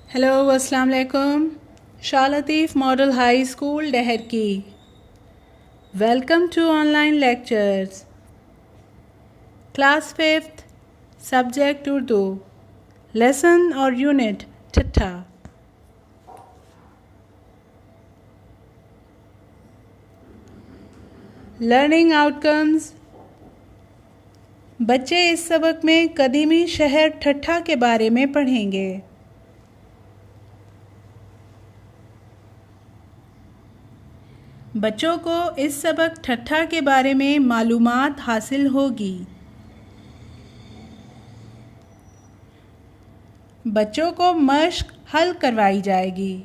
Hello السلام علیکم. شاہ لطیف model high school Dahar کی. Welcome to on line lectures. Class 5th subject Urdu. Lesson اور unit ٹھٹھا. Learning out comes. بچے اس سبق میں قدیمی شہر ٹھٹھا کے بارے میں پڑھیں گے. بچوں کو اس سبق ٹھٹھا کے بارے میں معلومات حاصل ہوگی. بچوں کو مشق حل کروائی جائے گی.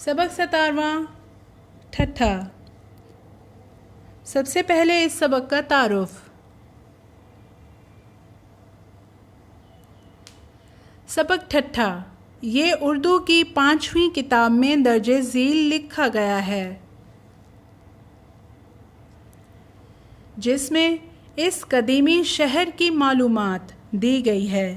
سبق 17واں ٹھٹھا. سب سے پہلے اس سبق کا تعارف. سبق ٹھٹھا یہ اردو کی 5ویں کتاب میں درج ذیل لکھا گیا ہے، جس میں اس قدیمی شہر کی معلومات دی گئی ہے.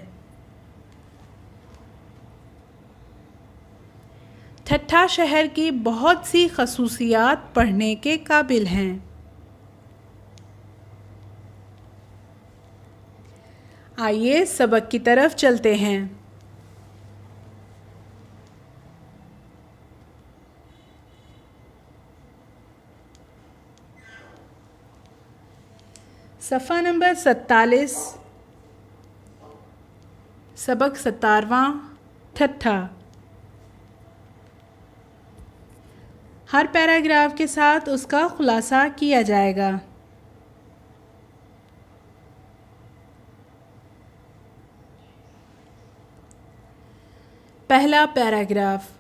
ٹھٹھا شہر کی بہت سی خصوصیات پڑھنے کے قابل ہیں. آئیے سبق کی طرف چلتے ہیں. صفحہ نمبر 47. سبق 17واں ٹھٹھا. ہر پیراگراف کے ساتھ اس کا خلاصہ کیا جائے گا. پہلا پیراگراف.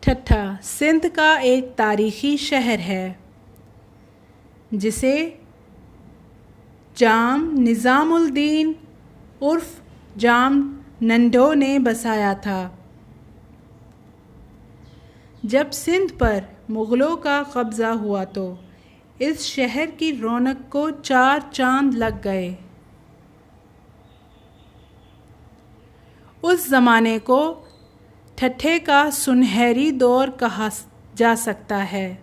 ٹھٹھا سندھ کا ایک تاریخی شہر ہے جسے جام نظام الدین عرف جام ننڈو نے بسایا تھا. جب سندھ پر مغلوں کا قبضہ ہوا تو اس شہر کی رونق کو 4 چاند لگ گئے. اس زمانے کو ٹھٹھے کا سنہری دور کہا جا سکتا ہے.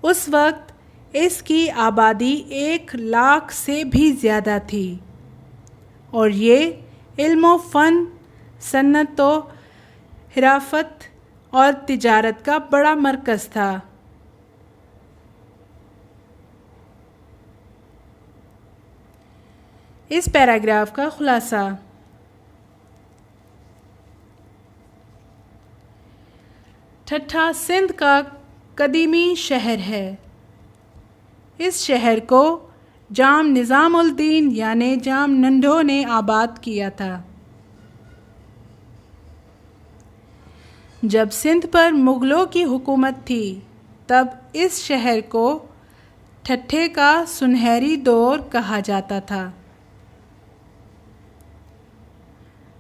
اس وقت اس کی آبادی 1 لاکھ سے بھی زیادہ تھی اور یہ علم و فن، صنعت و حرفت اور تجارت کا بڑا مرکز تھا. اس پیراگراف کا خلاصہ. ٹھٹھا سندھ کا قدیمی شہر ہے. اس شہر کو جام نظام الدین یعنی جام ننڈو نے آباد کیا تھا. جب سندھ پر مغلوں کی حکومت تھی تب اس شہر کو ٹھٹھے کا سنہری دور کہا جاتا تھا.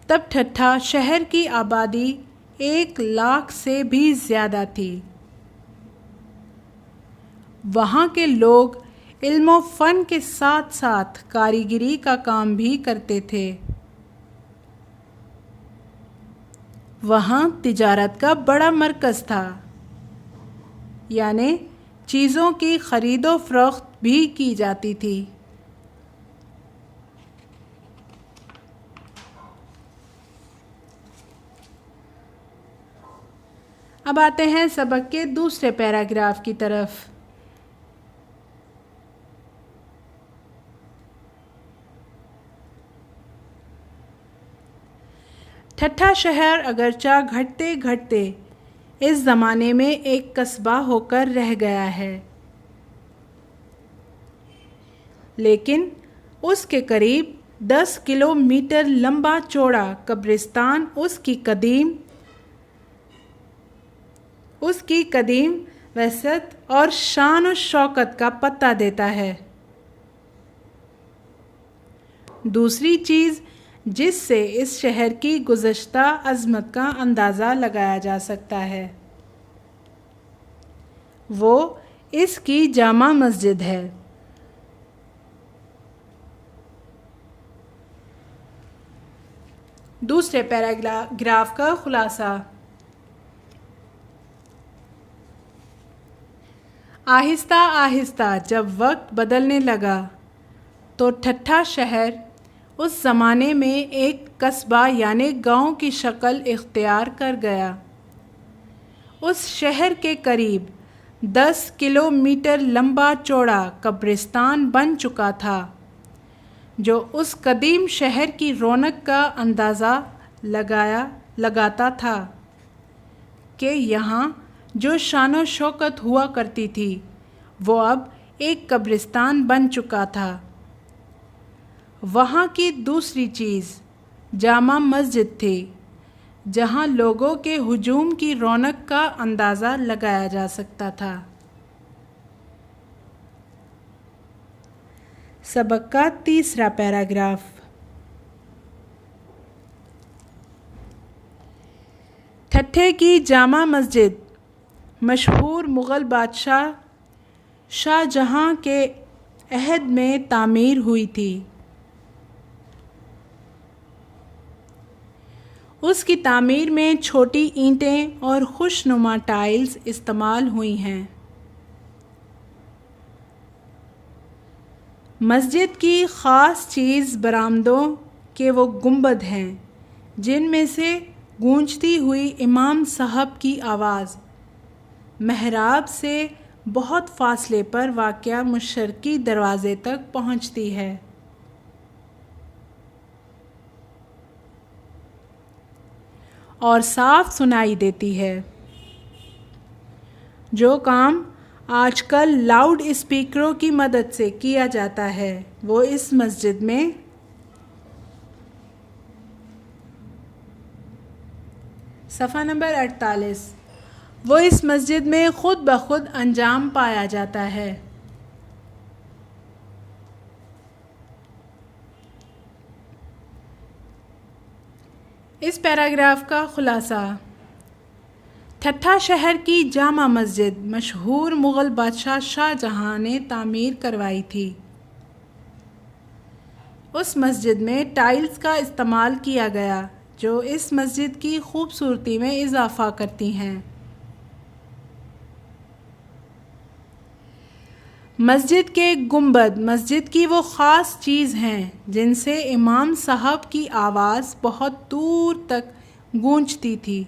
تب ٹھٹھا شہر کی آبادی 1 لاکھ سے بھی زیادہ تھی. وہاں کے لوگ علم و فن کے ساتھ ساتھ کاریگری کا کام بھی کرتے تھے. وہاں تجارت کا بڑا مرکز تھا، یعنی چیزوں کی خرید و فروخت بھی کی جاتی تھی. اب آتے ہیں سبق کے دوسرے پیراگراف کی طرف. ٹھٹھا شہر اگرچہ گھٹتے گھٹتے اس زمانے میں ایک قصبہ ہو کر رہ گیا ہے، لیکن اس کے قریب 10 کلومیٹر لمبا چوڑا قبرستان اس کی قدیم وسعت اور شان و شوکت کا پتہ دیتا ہے. دوسری چیز جس سے اس شہر کی گزشتہ عظمت کا اندازہ لگایا جا سکتا ہے وہ اس کی جامع مسجد ہے۔ دوسرے پیراگراف کا خلاصہ۔ آہستہ آہستہ جب وقت بدلنے لگا تو ٹھٹھہ شہر اس زمانے میں ایک قصبہ یعنی گاؤں کی شکل اختیار کر گیا۔ اس شہر کے قریب 10 کلومیٹر لمبا چوڑا قبرستان بن چکا تھا جو اس قدیم شہر کی رونق کا اندازہ لگاتا تھا کہ یہاں جو شان و شوکت ہوا کرتی تھی وہ اب ایک قبرستان بن چکا تھا۔ وہاں کی دوسری چیز جامع مسجد تھی جہاں لوگوں کے ہجوم کی رونق کا اندازہ لگایا جا سکتا تھا۔ سبق کا تیسرا پیراگراف۔ ٹھٹھے کی جامع مسجد مشہور مغل بادشاہ شاہ جہاں کے عہد میں تعمیر ہوئی تھی۔ اس کی تعمیر میں چھوٹی اینٹیں اور خوشنما ٹائلز استعمال ہوئی ہیں۔ مسجد کی خاص چیز برآمدوں کے وہ گنبد ہیں جن میں سے گونجتی ہوئی امام صاحب کی آواز محراب سے بہت فاصلے پر واقع مشرقی دروازے تک پہنچتی ہے۔ اور صاف سنائی دیتی ہے۔ جو کام آج کل لاؤڈ اسپیکروں کی مدد سے کیا جاتا ہے وہ اس مسجد میں صفحہ نمبر 48 وہ اس مسجد میں خود بخود انجام پایا جاتا ہے۔ اس پیراگراف کا خلاصہ۔ ٹھٹھہ شہر کی جامع مسجد مشہور مغل بادشاہ شاہ جہاں نے تعمیر کروائی تھی۔ اس مسجد میں ٹائلز کا استعمال کیا گیا جو اس مسجد کی خوبصورتی میں اضافہ کرتی ہیں۔ مسجد کے گنبد مسجد کی وہ خاص چیز ہیں جن سے امام صاحب کی آواز بہت دور تک گونجتی تھی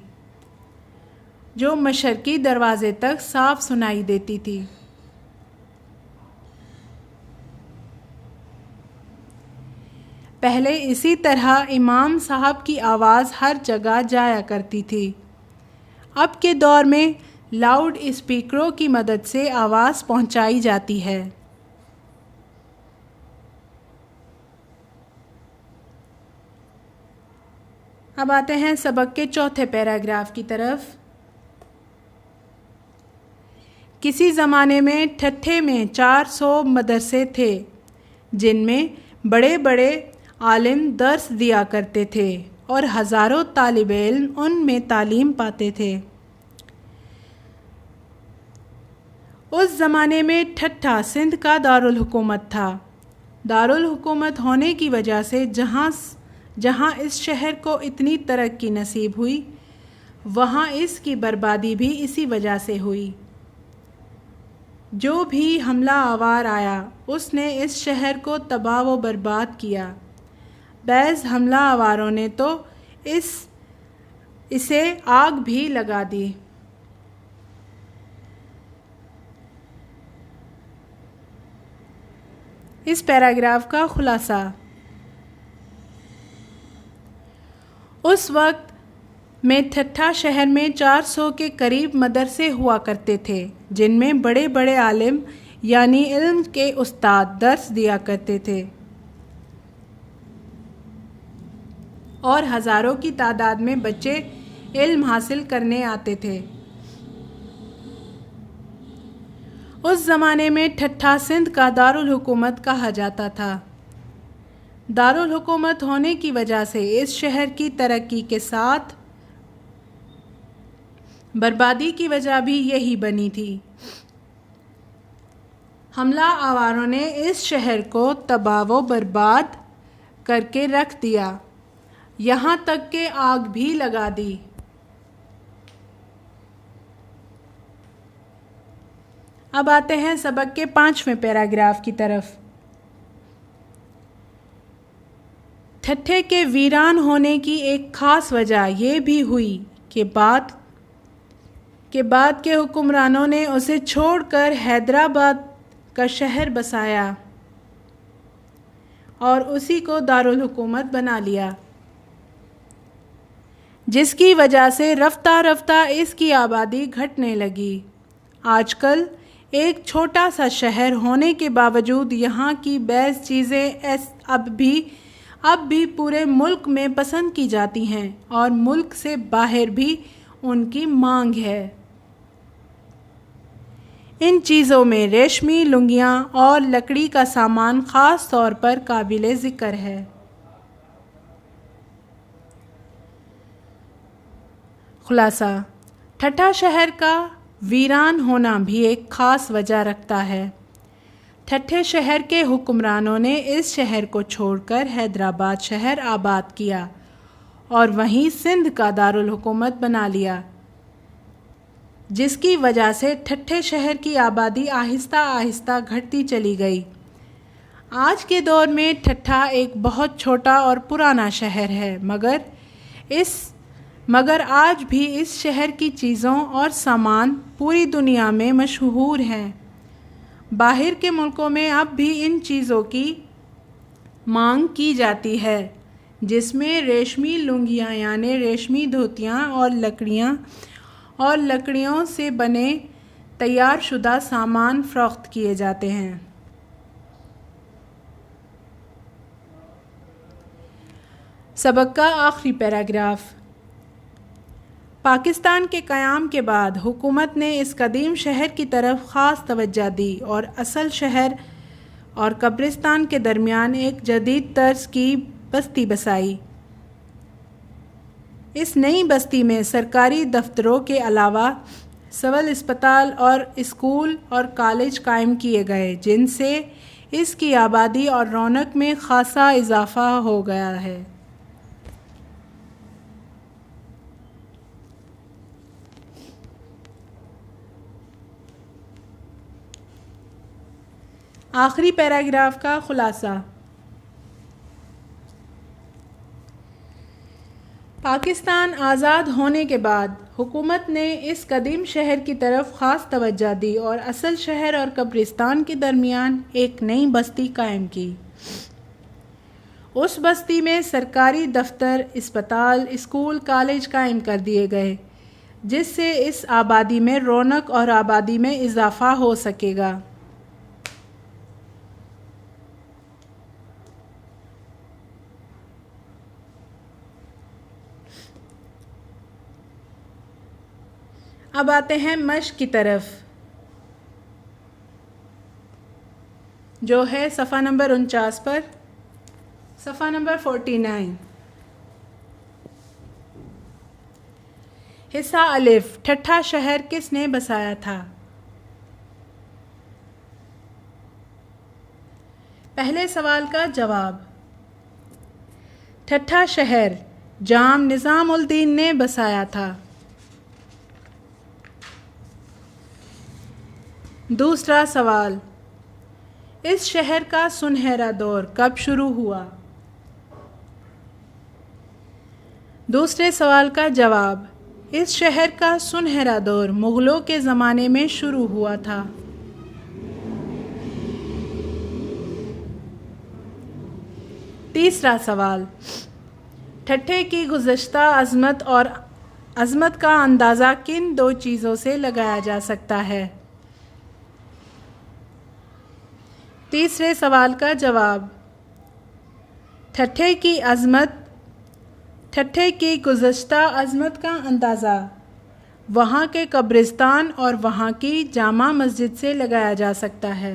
جو مشرقی دروازے تک صاف سنائی دیتی تھی۔ پہلے اسی طرح امام صاحب کی آواز ہر جگہ جایا کرتی تھی۔ اب کے دور میں لاؤڈ اسپیکروں کی مدد سے آواز پہنچائی جاتی ہے۔ اب آتے ہیں سبق کے چوتھے پیراگراف کی طرف۔ کسی زمانے میں ٹھٹھے میں 400 مدرسے تھے جن میں بڑے بڑے عالم درس دیا کرتے تھے اور ہزاروں طالب علم ان میں تعلیم پاتے تھے۔ اس زمانے میں ٹھٹھہ سندھ کا دارالحکومت تھا۔ دارالحکومت ہونے کی وجہ سے جہاں اس شہر کو اتنی ترقی نصیب ہوئی وہاں اس کی بربادی بھی اسی وجہ سے ہوئی۔ جو بھی حملہ آور آیا اس نے اس شہر کو تباہ و برباد کیا۔ بعض حملہ آوروں نے تو اسے آگ بھی لگا دی۔ اس پیراگراف کا خلاصہ۔ اس وقت میں ٹھٹھہ شہر میں 400 کے قریب مدرسے ہوا کرتے تھے جن میں بڑے بڑے عالم یعنی علم کے استاد درس دیا کرتے تھے اور ہزاروں کی تعداد میں بچے علم حاصل کرنے آتے تھے۔ اس زمانے میں ٹھٹھہ سندھ کا دارالحکومت کہا جاتا تھا۔ دارالحکومت ہونے کی وجہ سے اس شہر کی ترقی کے ساتھ بربادی کی وجہ بھی یہی بنی تھی۔ حملہ آوروں نے اس شہر کو تباہ و برباد کر کے رکھ دیا، یہاں تک کہ آگ بھی لگا دی۔ اب آتے ہیں سبق کے 5ویں پیراگراف کی طرف۔ ٹھٹھے کے ویران ہونے کی ایک خاص وجہ یہ بھی ہوئی کہ بعد کے حکمرانوں نے اسے چھوڑ کر حیدرآباد کا شہر بسایا اور اسی کو دارالحکومت بنا لیا، جس کی وجہ سے رفتہ رفتہ اس کی آبادی گھٹنے لگی۔ آج کل ایک چھوٹا سا شہر ہونے کے باوجود یہاں کی بعض چیزیں اب بھی پورے ملک میں پسند کی جاتی ہیں اور ملک سے باہر بھی ان کی مانگ ہے۔ ان چیزوں میں ریشمی لنگیاں اور لکڑی کا سامان خاص طور پر قابل ذکر ہے۔ خلاصہ: ٹھٹھہ شہر کا ویران ہونا بھی ایک خاص وجہ رکھتا ہے۔ ٹھٹھے شہر کے حکمرانوں نے اس شہر کو چھوڑ کر حیدرآباد شہر آباد کیا اور وہیں سندھ کا دارالحکومت بنا لیا، جس کی وجہ سے ٹھٹھے شہر کی آبادی آہستہ آہستہ گھٹتی چلی گئی۔ آج کے دور میں ٹھٹھہ ایک بہت چھوٹا اور پرانا شہر ہے، مگر آج بھی اس شہر کی چیزوں اور سامان پوری دنیا میں مشہور ہیں۔ باہر کے ملکوں میں اب بھی ان چیزوں کی مانگ کی جاتی ہے، جس میں ریشمی لنگیاں یعنی ریشمی دھوتیاں اور لکڑیوں سے بنے تیار شدہ سامان فروخت کیے جاتے ہیں۔ سبق کا آخری پیراگراف۔ پاکستان کے قیام کے بعد حکومت نے اس قدیم شہر کی طرف خاص توجہ دی اور اصل شہر اور قبرستان کے درمیان ایک جدید طرز کی بستی بسائی۔ اس نئی بستی میں سرکاری دفتروں کے علاوہ سول اسپتال اور اسکول اور کالج قائم کیے گئے، جن سے اس کی آبادی اور رونق میں خاصا اضافہ ہو گیا ہے۔ آخری پیراگراف کا خلاصہ۔ پاکستان آزاد ہونے کے بعد حکومت نے اس قدیم شہر کی طرف خاص توجہ دی اور اصل شہر اور قبرستان کے درمیان ایک نئی بستی قائم کی۔ اس بستی میں سرکاری دفتر، اسپتال، اسکول، کالج قائم کر دیے گئے، جس سے اس آبادی میں رونق اور آبادی میں اضافہ ہو سکے گا۔ اب آتے ہیں مشق کی طرف، جو ہے صفحہ نمبر 49 پر، صفحہ نمبر 49۔ حصہ الف، ٹھٹھہ شہر کس نے بسایا تھا؟ پہلے سوال کا جواب: ٹھٹھہ شہر جام نظام الدین نے بسایا تھا۔ دوسرا سوال: اس شہر کا سنہرا دور کب شروع ہوا؟ دوسرے سوال کا جواب: اس شہر کا سنہرا دور مغلوں کے زمانے میں شروع ہوا تھا۔ تیسرا سوال: ٹھٹھے کی گزشتہ عظمت کا اندازہ کن دو چیزوں سے لگایا جا سکتا ہے؟ تیسرے سوال کا جواب: ٹھٹھے کی گزشتہ عظمت کا اندازہ وہاں کے قبرستان اور وہاں کی جامع مسجد سے لگایا جا سکتا ہے۔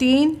3,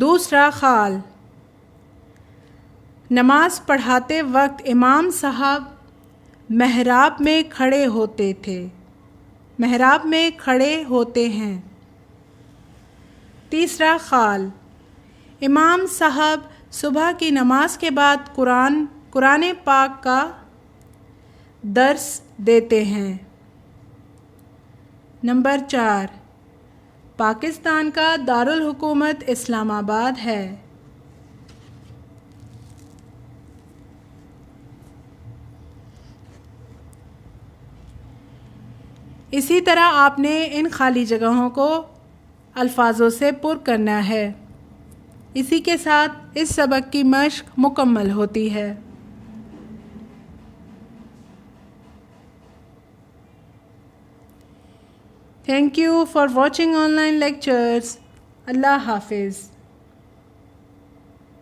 دوسرا خال، نماز پڑھاتے وقت امام صاحب محراب میں کھڑے ہوتے تھے، محراب میں کھڑے ہوتے ہیں۔ تیسرا خال، امام صاحب صبح کی نماز کے بعد قرآن پاک کا درس دیتے ہیں۔ نمبر 4، پاکستان کا دارالحکومت اسلام آباد ہے۔ اسی طرح آپ نے ان خالی جگہوں کو الفاظوں سے پر کرنا ہے۔ اسی کے ساتھ اس سبق کی مشق مکمل ہوتی ہے۔ Thank you for watching on line lectures. اللہ حافظ۔